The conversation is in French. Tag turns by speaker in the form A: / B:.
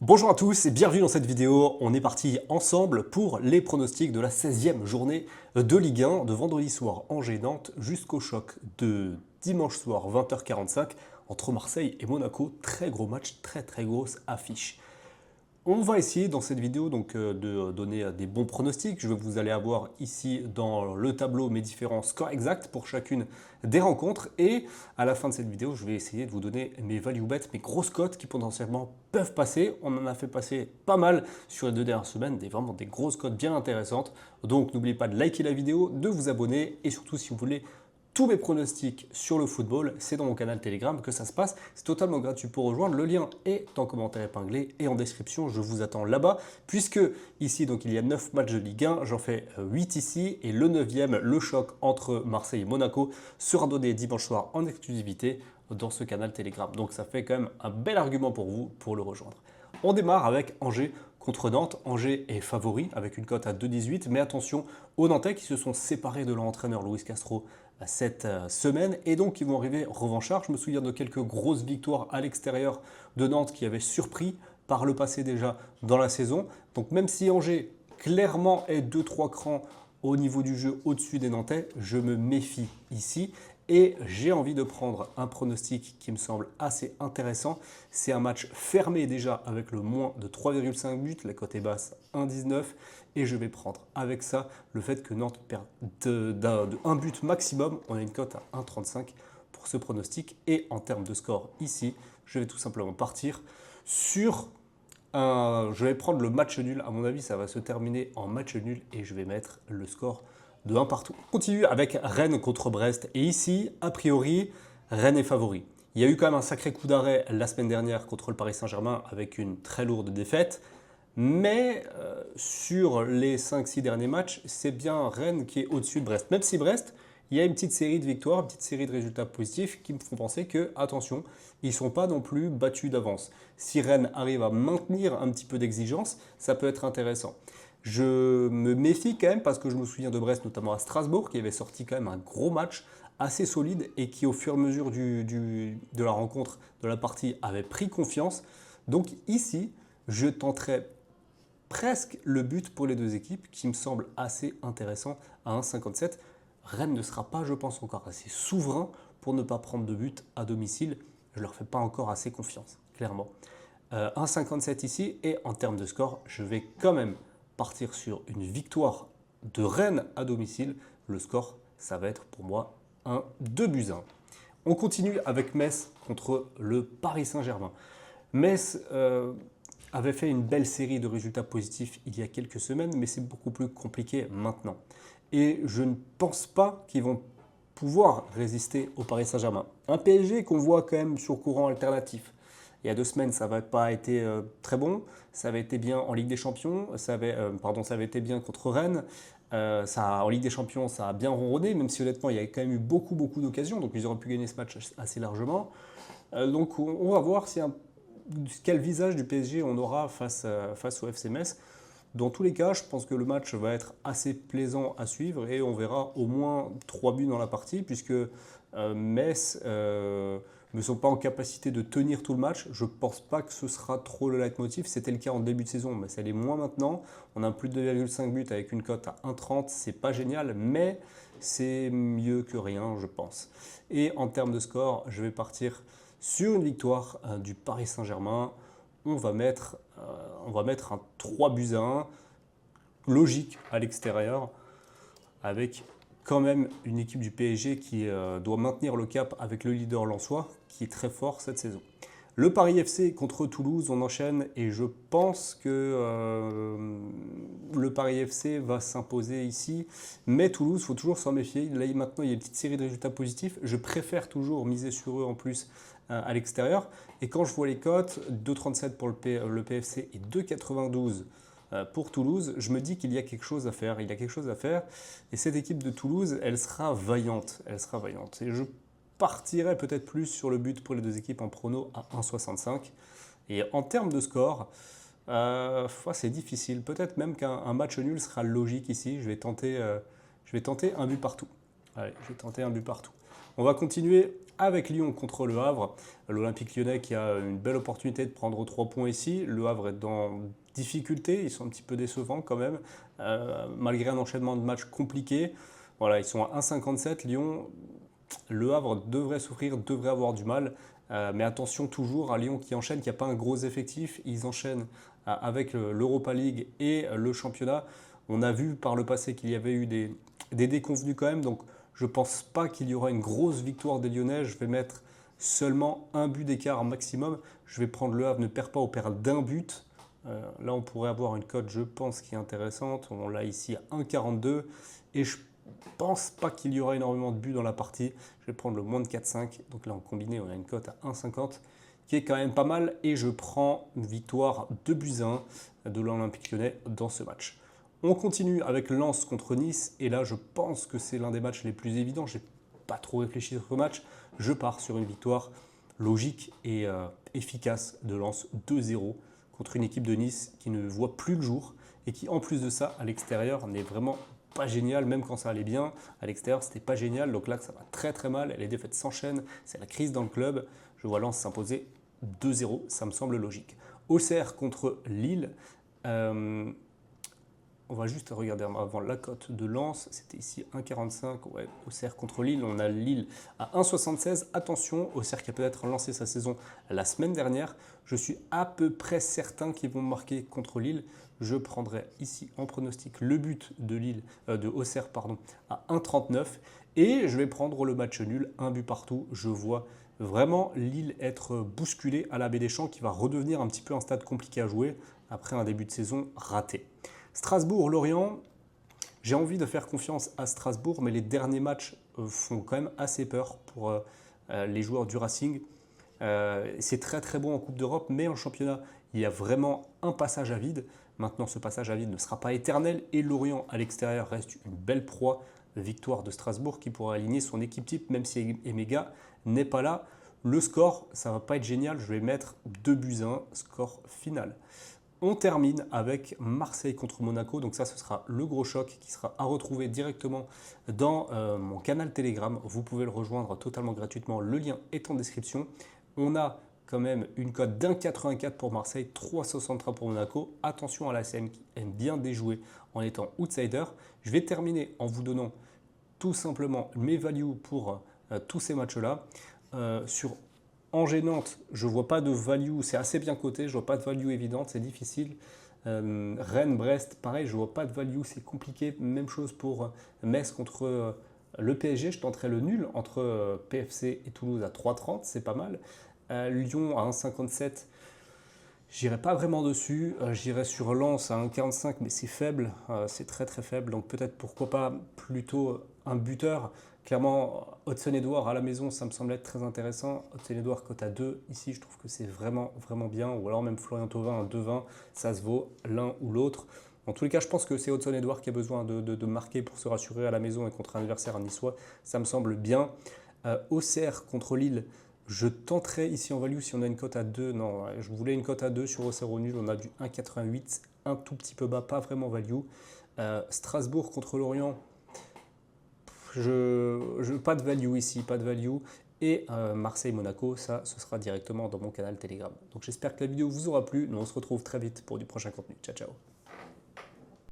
A: Bonjour à tous et bienvenue dans cette vidéo. On est parti ensemble pour les pronostics de la 16e journée de Ligue 1 de vendredi soir Angers-Nantes jusqu'au choc de dimanche soir 20h45 entre Marseille et Monaco. Très gros match, très grosse affiche. On va essayer dans cette vidéo de donner des bons pronostics. Vous allez avoir ici dans le tableau mes différents scores exacts pour chacune des rencontres. Et à la fin de cette vidéo, je vais essayer de vous donner mes value bets, mes grosses cotes qui potentiellement peuvent passer. On en a fait passer pas mal sur les 2 dernières semaines, vraiment des grosses cotes bien intéressantes. Donc n'oubliez pas de liker la vidéo, de vous abonner et surtout si vous voulez tous mes pronostics sur le football, c'est dans mon canal Telegram que ça se passe. C'est totalement gratuit pour rejoindre. Le lien est en commentaire épinglé et en description. Je vous attends là-bas. Puisque ici, donc, il y a 9 matchs de Ligue 1. J'en fais 8 ici. Et le 9e, le choc entre Marseille et Monaco, sera donné dimanche soir en exclusivité dans ce canal Telegram. Donc ça fait quand même un bel argument pour vous pour le rejoindre. On démarre avec Angers contre Nantes. Angers est favori avec une cote à 2,18. Mais attention aux Nantais qui se sont séparés de leur entraîneur Luis Castro cette semaine et donc ils vont arriver revanchards. Je me souviens de quelques grosses victoires à l'extérieur de Nantes qui avaient surpris par le passé déjà dans la saison. Donc même si Angers clairement est 2-3 crans au niveau du jeu au-dessus des Nantais, je me méfie ici. Et j'ai envie de prendre un pronostic qui me semble assez intéressant. C'est un match fermé déjà avec le moins de 3,5 buts, la cote est basse 1,19. Et je vais prendre avec ça le fait que Nantes perd d'un but maximum. On a une cote à 1,35 pour ce pronostic. Et en termes de score ici, je vais tout simplement partir sur je vais prendre le match nul. À mon avis, ça va se terminer en match nul et je vais mettre le score de 1 partout. On continue avec Rennes contre Brest. Et ici, a priori, Rennes est favori. Il y a eu quand même un sacré coup d'arrêt la semaine dernière contre le Paris Saint-Germain avec une très lourde défaite. Mais sur les 5-6 derniers matchs, c'est bien Rennes qui est au-dessus de Brest. Même si Brest, il y a une petite série de victoires, une petite série de résultats positifs qui me font penser que, attention, ils ne sont pas non plus battus d'avance. Si Rennes arrive à maintenir un petit peu d'exigence, ça peut être intéressant. Je me méfie quand même parce que je me souviens de Brest, notamment à Strasbourg, qui avait sorti quand même un gros match assez solide et qui, au fur et à mesure de la rencontre, de la partie, avait pris confiance. Donc ici, je tenterai presque le but pour les deux équipes qui me semble assez intéressant à 1,57. Rennes ne sera pas, je pense, encore assez souverain pour ne pas prendre de but à domicile. Je ne leur fais pas encore assez confiance, clairement. 1,57 ici et en termes de score, je vais quand même partir sur une victoire de Rennes à domicile. Le score, ça va être pour moi un 2-1. On continue avec Metz contre le Paris Saint-Germain. Metz avait fait une belle série de résultats positifs il y a quelques semaines, mais c'est beaucoup plus compliqué maintenant. Et je ne pense pas qu'ils vont pouvoir résister au Paris Saint-Germain. Un PSG qu'on voit quand même sur courant alternatif. Il y a 2 semaines, ça n'avait pas été très bon. Ça avait été bien en Ligue des Champions. Ça avait été bien contre Rennes. En Ligue des Champions, ça a bien ronronné, même si honnêtement, il y a quand même eu beaucoup d'occasions. Donc, ils auraient pu gagner ce match assez largement. Donc, on va voir quel visage du PSG on aura face au FC Metz. Dans tous les cas, je pense que le match va être assez plaisant à suivre et on verra au moins 3 buts dans la partie puisque Metz ne sont pas en capacité de tenir tout le match. Je ne pense pas que ce sera trop le leitmotiv. C'était le cas en début de saison, mais ça l'est moins maintenant. On a plus de 2,5 buts avec une cote à 1,30. C'est pas génial, mais c'est mieux que rien, je pense. Et en termes de score, je vais partir sur une victoire du Paris Saint-Germain. On va mettre un 3-1 logique à l'extérieur avec quand même une équipe du PSG qui doit maintenir le cap avec le leader lensois qui est très fort cette saison. Le Paris FC contre Toulouse, on enchaîne et je pense que le Paris FC va s'imposer ici. Mais Toulouse, il faut toujours s'en méfier. Là, maintenant, il y a une petite série de résultats positifs. Je préfère toujours miser sur eux en plus à l'extérieur. Et quand je vois les cotes, 2,37 pour le PFC et 2,92 pour Toulouse, je me dis qu'il y a quelque chose à faire. Il y a quelque chose à faire. Et cette équipe de Toulouse, elle sera vaillante. Elle sera vaillante. Et je partirai peut-être plus sur le but pour les deux équipes en prono à 1,65. Et en termes de score, c'est difficile. Peut-être même qu'un match nul sera logique ici. Je vais tenter un but partout. Allez, je vais tenter un but partout. On va continuer avec Lyon contre le Havre. L'Olympique lyonnais qui a une belle opportunité de prendre 3 points ici. Le Havre est dans difficulté, ils sont un petit peu décevants quand même, malgré un enchaînement de matchs compliqués. Voilà, ils sont à 1,57. Lyon, le Havre devrait souffrir, devrait avoir du mal. Mais attention toujours à Lyon qui enchaîne, qui n'a pas un gros effectif. Ils enchaînent avec l'Europa League et le championnat. On a vu par le passé qu'il y avait eu des déconvenus quand même. Donc je ne pense pas qu'il y aura une grosse victoire des Lyonnais. Je vais mettre seulement un but d'écart maximum. Je vais prendre le Havre, ne perd pas ou perd d'un but. Là, on pourrait avoir une cote, je pense, qui est intéressante. On l'a ici à 1,42. Et je pense pas qu'il y aura énormément de buts dans la partie. Je vais prendre le moins de 4,5. Donc là, en combiné, on a une cote à 1,50 qui est quand même pas mal. Et je prends une victoire 2-1 de l'Olympique lyonnais dans ce match. On continue avec Lens contre Nice. Et là, je pense que c'est l'un des matchs les plus évidents. Je n'ai pas trop réfléchi sur ce match. Je pars sur une victoire logique et efficace de Lens 2-0 contre une équipe de Nice qui ne voit plus le jour et qui, en plus de ça, à l'extérieur, n'est vraiment pas génial, même quand ça allait bien. À l'extérieur, c'était pas génial. Donc là, ça va très très mal. Les défaites s'enchaînent. C'est la crise dans le club. Je vois Lens s'imposer 2-0. Ça me semble logique. Auxerre contre Lille. On va juste regarder avant la cote de Lens. C'était ici 1,45. Ouais, Auxerre contre Lille. On a Lille à 1,76. Attention, Auxerre qui a peut-être lancé sa saison la semaine dernière. Je suis à peu près certain qu'ils vont marquer contre Lille. Je prendrai ici en pronostic le but de Auxerre à 1,39. Et je vais prendre le match nul, un but partout. Je vois vraiment Lille être bousculé à la Baie des Champs qui va redevenir un petit peu un stade compliqué à jouer après un début de saison raté. Strasbourg-Lorient, j'ai envie de faire confiance à Strasbourg, mais les derniers matchs font quand même assez peur pour les joueurs du Racing. C'est très très bon en Coupe d'Europe, mais en championnat, il y a vraiment un passage à vide. Maintenant, ce passage à vide ne sera pas éternel et Lorient à l'extérieur reste une belle proie. Victoire de Strasbourg qui pourra aligner son équipe type, même si Emega n'est pas là. Le score, ça ne va pas être génial, je vais mettre 2-1, score final. On termine avec Marseille contre Monaco. Donc ça, ce sera le gros choc qui sera à retrouver directement dans mon canal Telegram. Vous pouvez le rejoindre totalement gratuitement. Le lien est en description. On a quand même une cote d'1,84 pour Marseille, 3,63 pour Monaco. Attention à la l'ASM qui aime bien déjouer en étant outsider. Je vais terminer en vous donnant tout simplement mes values pour tous ces matchs-là. Sur Angers-Nantes, je ne vois pas de value, c'est assez bien coté, je ne vois pas de value évidente, c'est difficile. Rennes-Brest, pareil, je ne vois pas de value, c'est compliqué. Même chose pour Metz contre le PSG, je tenterai le nul entre PFC et Toulouse à 3,30, c'est pas mal. Lyon à 1,57, j'irai pas vraiment dessus. J'irai sur Lens à 1,45, mais c'est faible, c'est très très faible. Donc peut-être pourquoi pas plutôt un buteur. Clairement, Hudson-Edouard à la maison, ça me semble être très intéressant. Hudson-Edouard cote à 2, ici je trouve que c'est vraiment vraiment bien. Ou alors même Florian Thauvin à 2,20, ça se vaut l'un ou l'autre. En tous les cas, je pense que c'est Hudson-Edouard qui a besoin de marquer pour se rassurer à la maison et contre un adversaire niçois. Ça me semble bien. Auxerre contre Lille, je tenterai ici en value si on a une cote à 2. Non, je voulais une cote à 2 sur Auxerre au nul. On a du 1,88, un tout petit peu bas, pas vraiment value. Strasbourg contre Lorient, pas de value ici, pas de value. Et Marseille-Monaco, ça, ce sera directement dans mon canal Telegram. Donc j'espère que la vidéo vous aura plu. Nous, on se retrouve très vite pour du prochain contenu. Ciao, ciao.